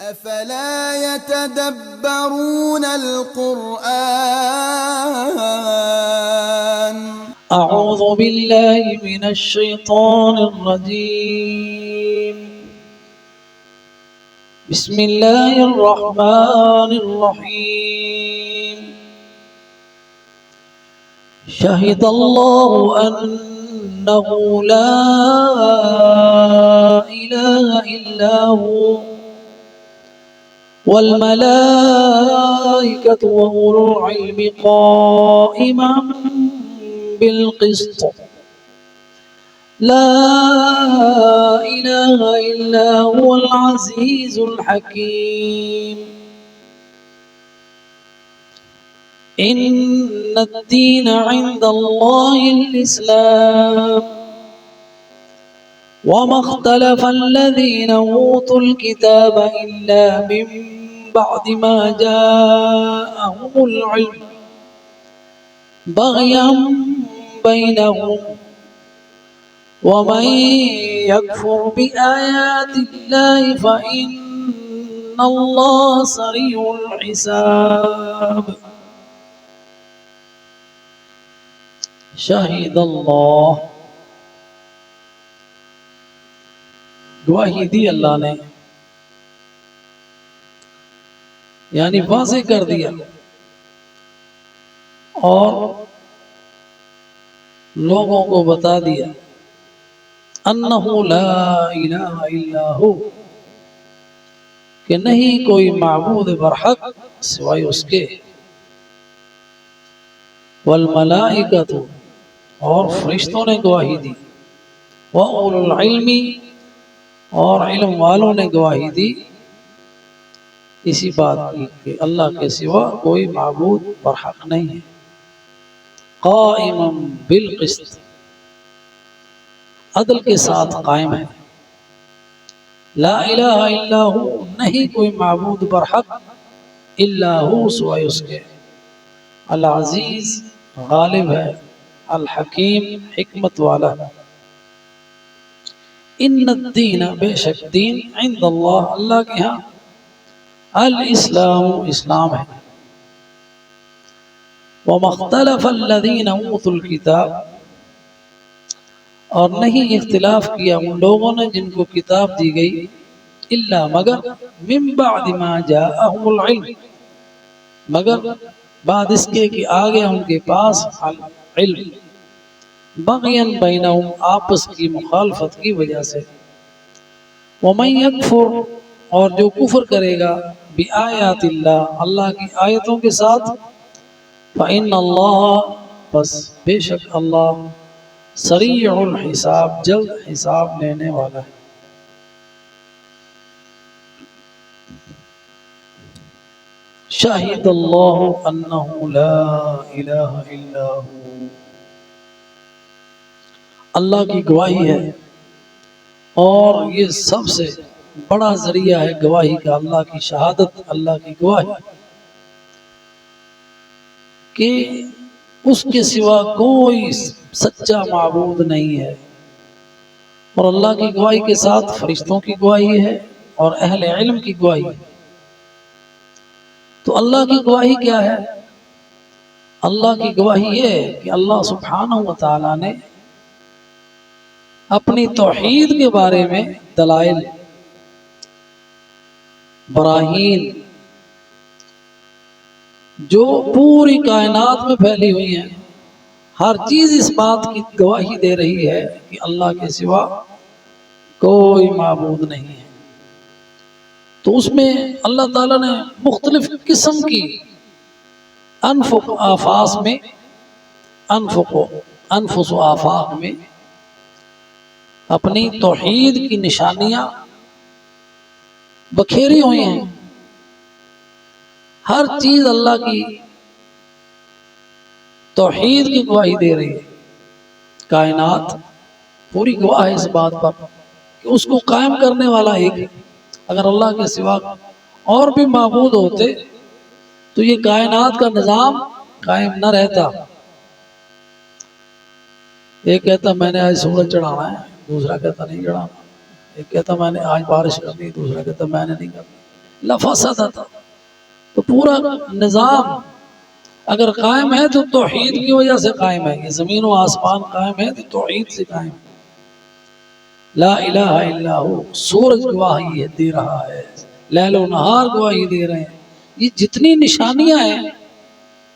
أفلا يتدبرون القرآن أعوذ بالله من الشيطان الرجيم بسم الله الرحمن الرحيم شهد الله أنه لا إله إلا هو والملائكة وأولو العلم قائما بالقسط لا إله إلا هو العزيز الحكيم إن الدين عند الله الإسلام وما اختلف الذين أوتوا الكتاب إلا من بعد ما جاءهم العلم بغيا بينهم ومن يكفر بآيات الله فإن الله سريع الحساب شهد اللہ گواہی دی اللہ نے یعنی واضح کر دیا اور لوگوں کو بتا دیا انہ لا الہ الا ہو کہ نہیں کوئی معبود برحق سوائے اس کے والملائکۃ اور فرشتوں نے گواہی دی وَأُولُو الْعِلْمِ اور علم والوں نے گواہی دی اسی بات کی کہ اللہ کے سوا کوئی معبود برحق نہیں ہے قائما بالقسط عدل کے ساتھ قائم ہے لا الہ الا ہو نہیں کوئی معبود برحق الا ہو سوائے اس کے العزیز غالب ہے الحکیم حکمت والا ان الدین بے شک دین عند اللہ اللہ کے ہاں الاسلام اسلام ہے وما اختلف الذین اوتوا الکتاب اور نہیں اختلاف کیا ان لوگوں نے جن کو کتاب دی گئی الا مگر من بعد ما جاءهم العلم مگر بعد اس کے کہ آگے ان کے پاس علم بغیاً بینہم آپس کی مخالفت کی وجہ سے ومن یکفر اور جو کفر کرے گا بآیات اللہ اللہ کی آیتوں کے ساتھ فإن اللہ بس بے شک اللہ سریع الحساب جلد حساب لینے والا ہے شاہد اللہ انہ لا الہ الا ہو اللہ کی گواہی ہے اور یہ سب سے بڑا ذریعہ ہے گواہی کا اللہ کی شہادت اللہ کی گواہی کہ اس کے سوا کوئی سچا معبود نہیں ہے اور اللہ کی گواہی کے ساتھ فرشتوں کی گواہی ہے اور اہل علم کی گواہی ہے تو اللہ کی گواہی کیا ہے اللہ کی گواہی یہ ہے کہ اللہ سبحانہ و تعالی نے اپنی توحید کے بارے میں دلائل براہین جو پوری کائنات میں پھیلی ہوئی ہیں ہر چیز اس بات کی گواہی دے رہی ہے کہ اللہ کے سوا کوئی معبود نہیں ہے تو اس میں اللہ تعالیٰ نے مختلف قسم کی انفس و آفاق میں اپنی توحید کی نشانیاں بکھیری ہوئی ہیں ہر چیز اللہ کی توحید کی گواہی دے رہی ہے کائنات پوری گواہ ہے اس بات پر کہ اس کو قائم کرنے والا ایک ہے اگر اللہ کے سوا اور بھی معبود ہوتے تو یہ کائنات کا نظام قائم نہ رہتا ایک کہتا میں نے آج سورج چڑھانا ہے دوسرا کہتا نہیں چڑھانا ایک کہتا میں نے آج بارش کرنی دوسرا کہتا میں نے نہیں کرنی لفسدت، تو پورا نظام اگر قائم ہے تو توحید کی وجہ سے قائم ہے. یہ زمین و آسمان قائم ہے تو توحید سے قائم ہے. لا الہ الا ہو. سورج گواہی دے رہا ہے، لیل و نہار گواہی دے رہے ہیں. یہ جتنی نشانیاں ہیں،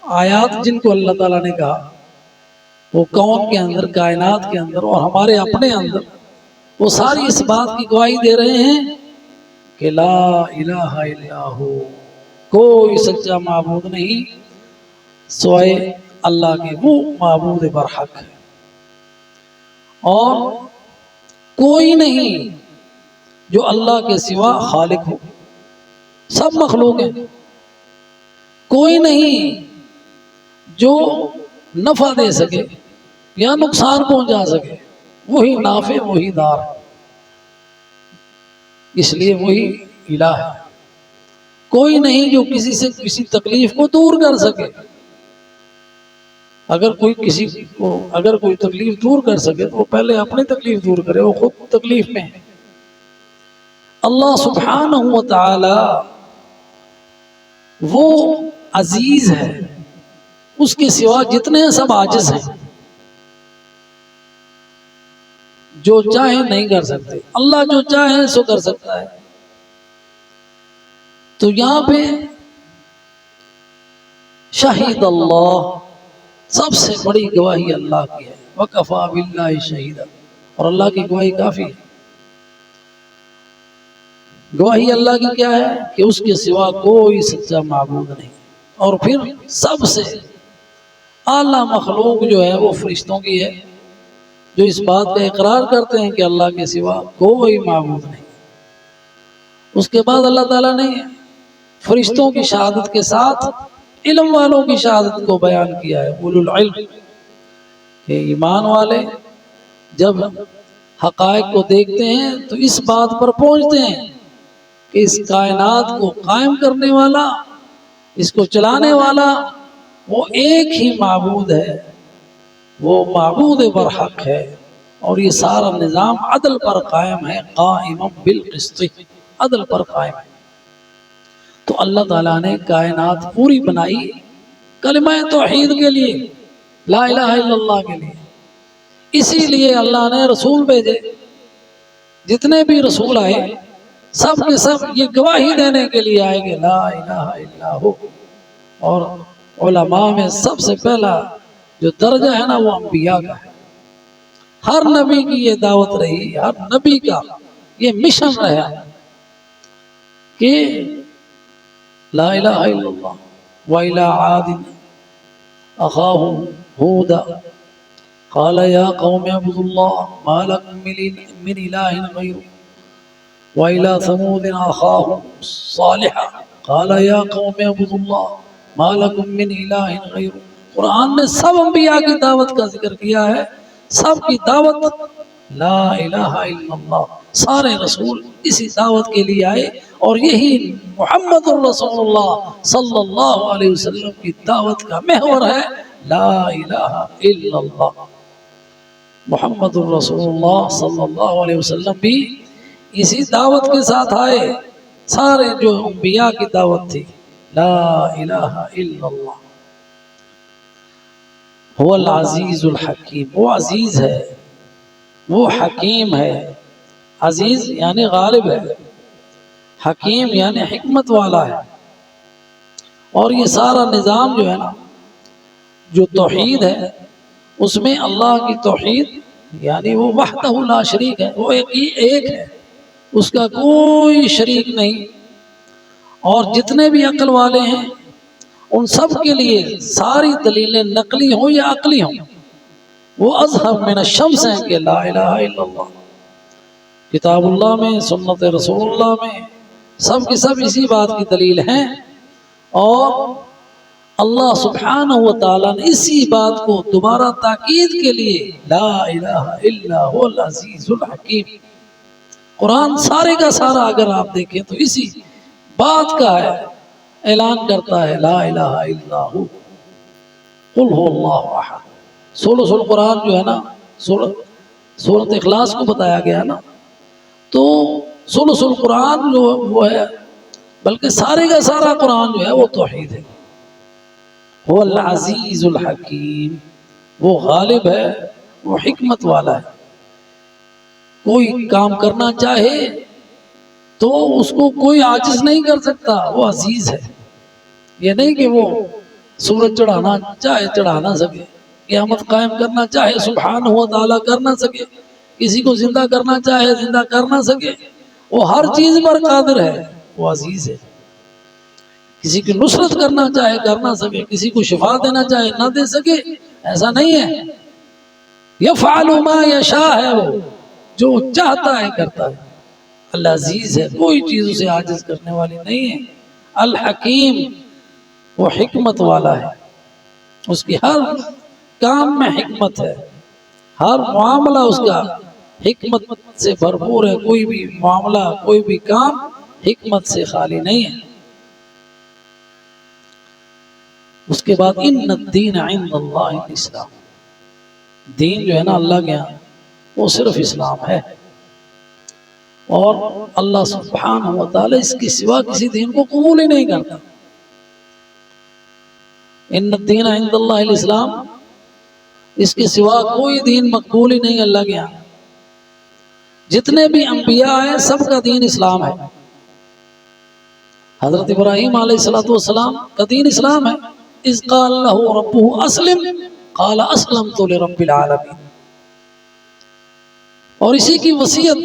آیات جن کو اللہ تعالیٰ نے کہا وہ کون کے اندر، کائنات کے اندر اور ہمارے اپنے اندر، وہ ساری اس بات کی گواہی دے رہے ہیں کہ لا الہ الا ہو، کوئی سچا معبود نہیں سوائے اللہ کے، وہ معبود برحق ہے. اور کوئی نہیں جو اللہ کے سوا خالق ہو، سب مخلوق ہیں. کوئی نہیں جو نفع دے سکے یا نقصان پہنچا سکے، وہی نافع وہی دار، اس لیے وہی الہ ہے. کوئی نہیں جو کسی سے کسی تکلیف کو دور کر سکے. اگر کوئی کسی کو اگر کوئی تکلیف دور کر سکے تو وہ پہلے اپنی تکلیف دور کرے، وہ خود تکلیف میں ہے. اللہ سبحانہ و تعالی وہ عزیز ہے، اس کے سوا جتنے سب عاجز ہیں، جو چاہے نہیں کر سکتے. اللہ جو چاہے سو کر سکتا ہے. تو یہاں پہ شہید اللہ، سب سے بڑی گواہی اللہ کی ہے. وَكَفَى بِاللَّهِ شَهِيدًا، اور اللہ کی گواہی کافی ہے. گواہی اللہ کی کیا ہے کہ اس کے سوا کوئی سچا معبود نہیں. اور پھر سب سے اعلیٰ مخلوق جو ہے وہ فرشتوں کی ہے، جو اس بات کا اقرار کرتے ہیں کہ اللہ کے سوا کوئی معبود نہیں. اس کے بعد اللہ تعالیٰ نے فرشتوں کی شہادت کے ساتھ علم والوں کی شہادت کو بیان کیا ہے. اولو العلم، کہ ایمان والے جب حقائق کو دیکھتے ہیں تو اس بات پر پہنچتے ہیں کہ اس کائنات کو قائم کرنے والا، اس کو چلانے والا وہ ایک ہی معبود ہے، وہ معبود برحق ہے. اور یہ سارا نظام عدل پر قائم ہے. قائم بالقسط، عدل پر قائم ہے. تو اللہ تعالیٰ نے کائنات پوری بنائی کلمہ توحید کے لیے، لا الہ الا اللہ کے لیے. اسی لیے اللہ نے رسول بھیجے. جتنے بھی رسول آئے سب کے سب یہ گواہی دینے کے لیے آئے کہ لا الہ الا ہو. اور علماء میں سب سے پہلا جو درجہ ہے نا وہ انبیاء کا ہے. ہر نبی کی یہ دعوت رہی، ہر نبی کا یہ مشن رہا کہ لا الہ الا اللہ. وَإِلَىٰ عَادٍ أَخَاهُمْ هُودًا قَالَ يَا قَوْمِ اعْبُدُوا اللَّهَ مَا لَكُم مِّنْ إِلَٰهٍ غَيْرُهُ وَإِلَىٰ ثَمُودٍ أَخَاهُمْ صَالِحًا قَالَ يَا قَوْمِ اعْبُدُوا اللَّهَ مَا لَكُم مِّنْ إِلَٰهٍ غَيْرُهُ. قرآن نے سب انبیاء کی دعوت کا ذکر کیا ہے. سب کی دعوت لا الہ الا اللہ. سارے رسول اسی دعوت کے لیے آئے، اور یہی محمد الرسول اللہ صلی اللہ علیہ وسلم کی دعوت کا محور ہے، لا الہ الا اللہ. محمد الرسول اللہ صلی اللہ علیہ وسلم بھی اسی دعوت کے ساتھ آئے. سارے جو انبیاء کی دعوت تھی لا الہ الا اللہ. هو العزیز الحکیم، وہ عزیز ہے، وہ حکیم ہے. عزیز یعنی غالب ہے، حکیم یعنی حکمت والا ہے. اور یہ سارا نظام جو ہے نا، جو توحید ہے، اس میں اللہ کی توحید یعنی وہ وحدہ لا شریک ہے، وہ ایک ہے، اس کا کوئی شریک نہیں. اور جتنے بھی عقل والے ہیں ان سب کے لیے ساری دلیلیں نقلی ہوں یا عقلی ہوں، وہ اظہر من الشمس ہیں کہ لا الہ الا اللہ. کتاب اللہ میں، سنت رسول اللہ میں، سب کی سب اسی بات کی دلیل ہیں. اور اللہ سبحانہ و تعالیٰ نے اسی بات کو دوبارہ تاکید کے لیے لا الہ الا هو العزیز الحکیم. قرآن سارے کا سارا اگر آپ دیکھیں تو اسی بات کا ہے، اعلان کرتا ہے لا الہ الا هو قل هو اللہ احد. ثلث القرآن جو ہے نا، سورۃ اخلاص کو بتایا گیا نا، تو ثلث القرآن جو وہ ہے بلکہ سارے کا سارا قرآن جو ہے وہ توحید ہے۔ وہ العزیز الحکیم، وہ غالب ہے، وہ حکمت والا ہے۔ کوئی کام کرنا چاہے تو اس کو کوئی عاجز نہیں کر سکتا، وہ عزیز ہے۔ یہ نہیں کہ وہ سورج چڑھانا چاہے چڑھا نہ سکے، قیامت قائم کرنا چاہے سبحانہ و تعالیٰ کر نہ سکے، کسی کو زندہ کرنا چاہے زندہ کر نہ سکے، وہ ہر چیز پر قادر ہے، وہ عزیز ہے۔ کسی کی نصرت کرنا چاہے کر نہ سکے، کسی کو شفا دینا چاہے نہ دے سکے، ایسا نہیں ہے۔ یفعل ما یشاء ہے، وہ جو چاہتا ہے کرتا ہے۔ اللہ عزیز ہے، کوئی چیز اسے عاجز کرنے والی نہیں ہے۔ الحکیم، وہ حکمت والا ہے، اس کی ہر کام میں حکمت ہے، ہر معاملہ اس کا حکمت سے بھرپور ہے، کوئی بھی معاملہ کوئی بھی کام حکمت سے خالی نہیں ہے۔ اس کے بعد ان الدین عند اللہ الاسلام، دین جو ہے نا اللہ کے یہاں وہ صرف اسلام ہے، اور اللہ سبحانہ و تعالی اس کے سوا کسی دین کو قبول ہی نہیں کرتا۔ ان الدین عند اللہ الاسلام، اس کے سوا کوئی دین مقبول ہی نہیں اللہ کے یہاں۔ جتنے بھی انبیاء ہیں سب کا دین اسلام ہے۔ حضرت ابراہیم علیہ السلام کا دین اسلام ہے۔ اذ قال له ربه اسلم قال اسلمت لرب العالمین۔ اور اسی کی وصیت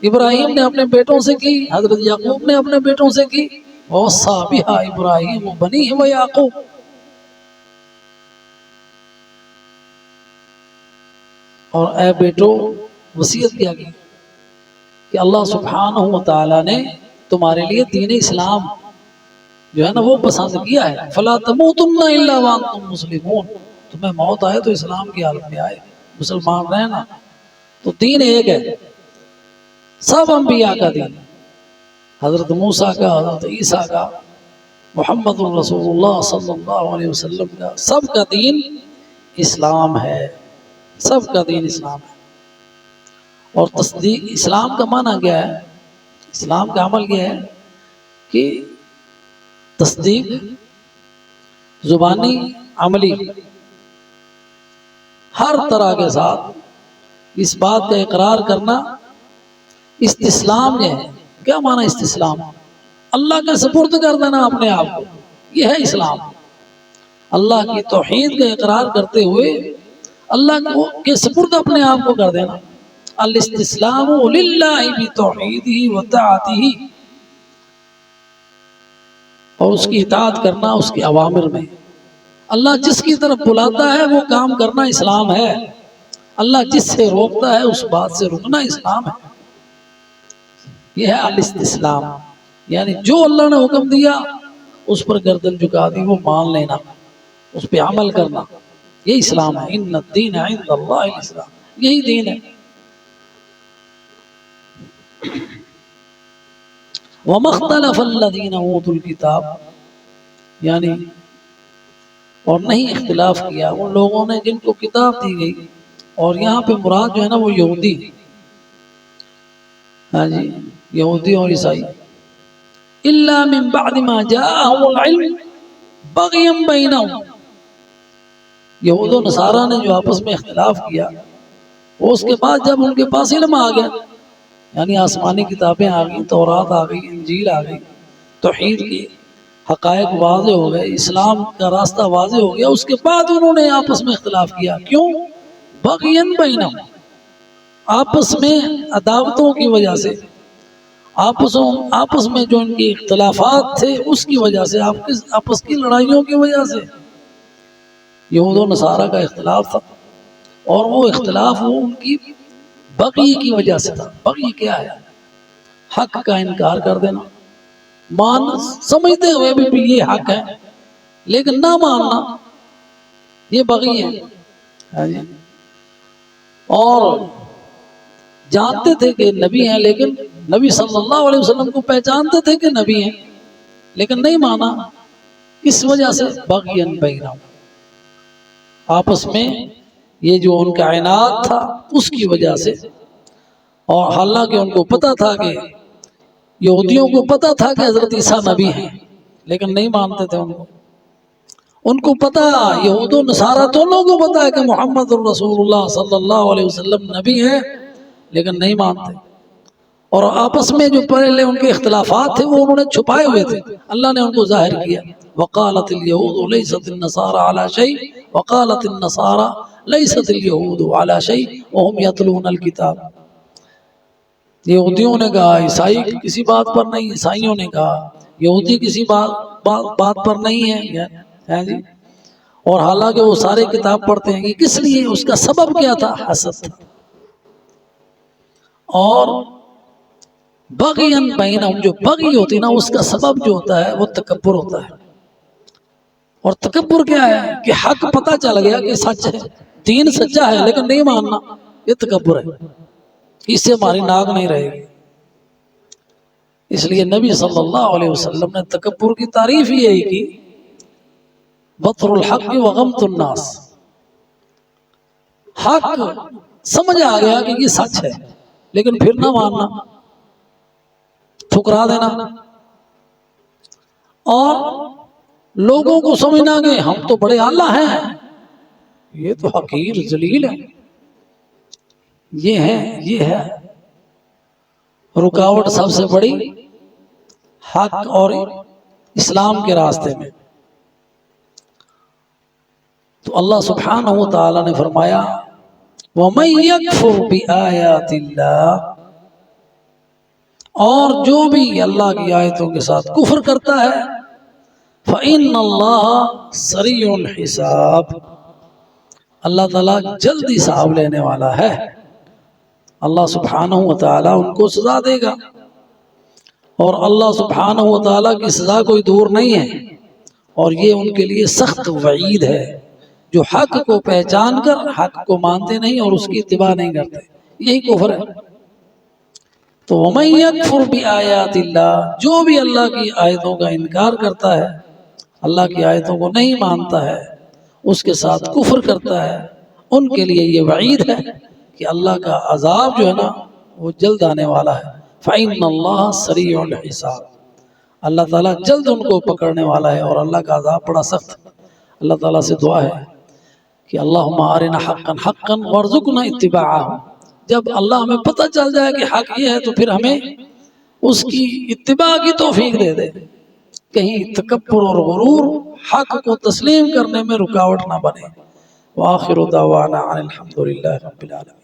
ابراہیم نے اپنے بیٹوں سے کی، حضرت یعقوب نے اپنے بیٹوں سے کی، وصى بها ابراہیم بنیہ ویعقوب۔ اور اے بیٹو، وصیت کیا گئی کہ اللہ سبحانہ و تعالی نے تمہارے لیے دین اسلام جو ہے نا وہ پسند کیا ہے۔ فلا تموتن الا وانتم مسلمون، تمہیں موت آئے تو اسلام کی حالت میں آئے، مسلمان رہنا۔ تو دین ایک ہے، سب انبیاء کا دین، حضرت موسیٰ کا، حضرت عیسیٰ کا، محمد الرسول اللہ صلی اللہ علیہ وسلم کا، سب کا دین اسلام ہے، سب کا دین اسلام ہے۔ اور تصدیق، اسلام کا معنی کیا ہے؟ اسلام کا عمل کیا ہے کہ تصدیق زبانی عملی ہر طرح کے ساتھ اس بات کا اقرار کرنا۔ استسلام یہ ہے، کیا معنی استسلام؟ اللہ کے سپرد کر دینا اپنے آپ کو، یہ ہے اسلام۔ اللہ کی توحید کا اقرار کرتے ہوئے اللہ کے سپرد اپنے آپ کو کر دینا۔ الاستسلام للہ بتوحیدہ وطاعتہ، اور اس کی اطاعت کرنا اس کے اوامر میں۔ اللہ جس کی طرف بلاتا ہے وہ کام کرنا اسلام ہے، اللہ جس سے روکتا ہے اس بات سے رکنا اسلام ہے۔ یہ ہے الاستسلام، یعنی جو اللہ نے حکم دیا اس پر گردن جھکا دی، وہ مان لینا، اس پہ عمل کرنا، یہ اسلام ہے۔ ان الدین عند اللہ الاسلام، یہی دین ہے۔ وَمَا اخْتَلَفَ الَّذِينَ أُوتُوا الْكِتَابَ، یعنی اور نہیں اختلاف کیا ان لوگوں نے جن کو کتاب دی گئی، اور یہاں پہ مراد جو ہے نا وہ یہودی، ہاں جی، یہودی اور عیسائی، إِلَّا مِن بَعْدِ مَا جَاءَهُمُ الْعِلْمُ بَغْيًا بَيْنَهُمْ، یہود و نصارہ نے جو آپس میں اختلاف کیا وہ اس کے بعد جب ان کے پاس علم آ گیا، یعنی آسمانی کتابیں آ گئی، تورات آ گئی، انجیل آ گئی، توحید کی حقائق واضح ہو گئے، اسلام کا راستہ واضح ہو گیا، اس کے بعد انہوں نے آپس میں اختلاف کیا۔ کیوں؟ بغین بینہم، آپس میں عداوتوں کی وجہ سے، آپس میں جو ان کی اختلافات تھے اس کی وجہ سے، آپس کی لڑائیوں کی وجہ سے یہود و نصارہ کا اختلاف تھا، اور وہ اختلاف وہ ان کی بغی کی وجہ سے تھا۔ بغی کیا ہے؟ حق کا انکار کر دینا، سمجھتے ہوئے بھی یہ حق ہے لیکن نہ ماننا، یہ بغی ہے۔ اور جانتے تھے کہ نبی ہیں، لیکن نبی صلی اللہ علیہ وسلم کو پہچانتے تھے کہ نبی ہیں لیکن نہیں مانا، اس وجہ سے بغین بینہم، آپس میں یہ جو ان کا عناد تھا اس کی وجہ سے۔ اور حالانکہ ان کو پتا تھا کہ یہودیوں کو پتا تھا کہ حضرت عیسیٰ نبی ہیں لیکن نہیں مانتے تھے ان کو پتا، یہود و نصارہ دونوں کو پتا ہے کہ محمد الرسول اللہ صلی اللہ علیہ وسلم نبی ہیں لیکن نہیں مانتے. اور آپس میں جو پہلے ان کے اختلافات تھے وہ انہوں نے چھپائے ہوئے تھے، اللہ نے ان کو ظاہر کیا. وقالت اليهود ليست النصارى على شيء وقالت النصارى ليست اليهود على شيء وهم يتلون الكتاب. یہودیوں نے کہا عیسائی کسی بات پر نہیں، عیسائیوں نے کہا یہودی کسی بات پر نہیں ہے جی. اور حالانکہ وہ سارے کتاب پڑھتے ہیں. کس لیے؟ اس کا سبب کیا تھا؟ حسد تھا. اور بغین بینہم، جو بغی ہوتی نا اس کا سبب جو ہوتا ہے وہ تکبر ہوتا ہے. اور تکبر کیا ہے کہ حق پتہ چل گیا کہ سچ ہے، دین سچا ہے لیکن نہیں ماننا، یہ تکبر ہے. اس سے ہماری ناک نہیں رہے گی. اس لیے نبی صلی اللہ علیہ وسلم نے تکبر کی تعریف ہی یہی کی، بطر الحق وغمط الناس. حق سمجھ آ گیا کہ یہ سچ ہے لیکن پھر نہ ماننا، ٹھکرا دینا، اور لوگوں کو سمجھنا کہ ہم تو بڑے اعلیٰ ہیں، یہ تو حقیر ذلیل ہے. یہ ہے رکاوٹ سب سے بڑی حق اور اسلام کے راستے میں. تو اللہ سبحانہ و تعالی نے فرمایا وَمَن يَكْفُرْ بِآيَاتِ اللَّهِ، اور جو بھی اللہ کی آیتوں کے ساتھ کفر کرتا ہے فَإِنَّ اللَّهَ سَرِيعُ الْحِسَابِ، اللہ تعالیٰ جلدی حساب لینے والا ہے. اللہ سبحانہ و تعالیٰ ان کو سزا دے گا، اور اللہ سبحانہ و تعالیٰ کی سزا کوئی دور نہیں ہے. اور یہ ان کے لیے سخت وعید ہے جو حق کو پہچان کر حق کو مانتے نہیں اور اس کی اتباع نہیں کرتے. یہی کفر ہے. تو وَمَن يَكْفُرْ بِآيَاتِ اللَّهِ، جو بھی اللہ کی آیتوں کا انکار کرتا ہے، اللہ کی آیتوں کو نہیں مانتا ہے، اس کے ساتھ کفر کرتا ہے، ان کے لیے یہ وعید ہے کہ اللہ کا عذاب جو ہے نا وہ جلد آنے والا ہے. فَإِنَّ اللَّهَ سَرِيعُ الْحِسَابِ، اللہ تعالیٰ جلد ان کو پکڑنے والا ہے اور اللہ کا عذاب بڑا سخت ہے. اللہ تعالیٰ سے دعا ہے کہ اللہم ارنا حقا حقا وارزقنا اتباعہ. جب اللہ ہمیں پتہ چل جائے کہ حق یہ ہے تو پھر ہمیں اس کی اتباع کی توفیق دے دے، کہیں تکبر اور غرور حق کو تسلیم کرنے میں رکاوٹ نہ بنے. وآخر دعوانا ان الحمد للہ رب العالمین.